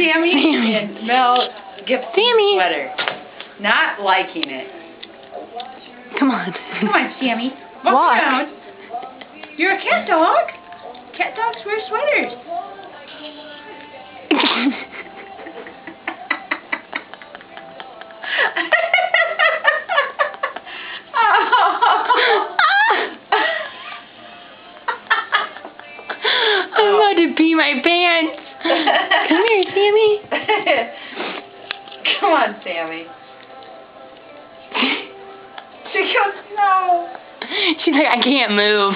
Sammie and Mel give Sammie sweater. Not liking it. Come on. Come on, Sammie. Walk around. You're a cat dog. Cat dogs wear sweaters. I'm about to pee my pants. Come here, Sammie. Come on, Sammie. She goes, no. She's like, I can't move.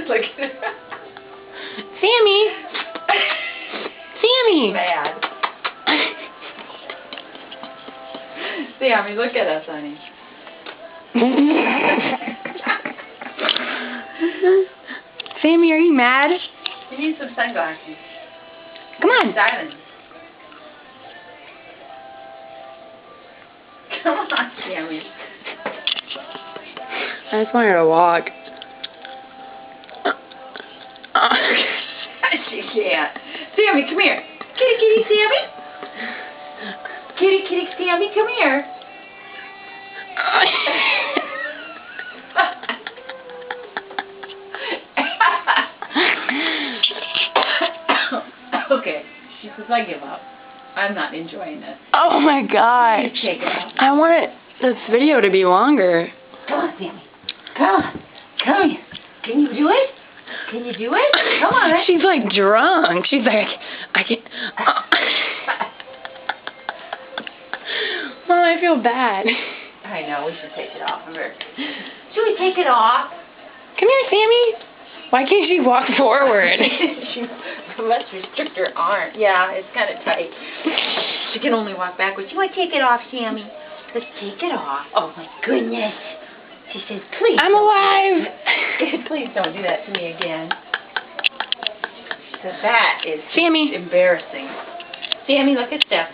Look at her. Sammie. Sammie. Mad. Sammie, look at us, honey. Sammie, are you mad? You need some sunglasses. Come on. Silence. Come on, Sammie. I just want her to walk. She can't. Sammie, come here. Kitty, kitty, Sammie. Kitty, kitty, Sammie, come here. Okay. She says, I give up. I'm not enjoying this. Oh my gosh. Please take it off. I want this video to be longer. Come on, Sammie. Come on. Come here. Can you do it? Can you do it? Come on. She's like drunk. She's like, I can't. Mom, I feel bad. I know. We should take it off of her. Should we take it off? Come here, Sammie. Why can't she walk forward? She must restrict her arm. Yeah, it's kind of tight. She can only walk backwards. You want to take it off, Sammie? Let's take it off. Oh, my goodness. She says, please. I'm alive. Please don't do that to me again. She says, that is Sammie. embarrassing. Sammie, look at Steph.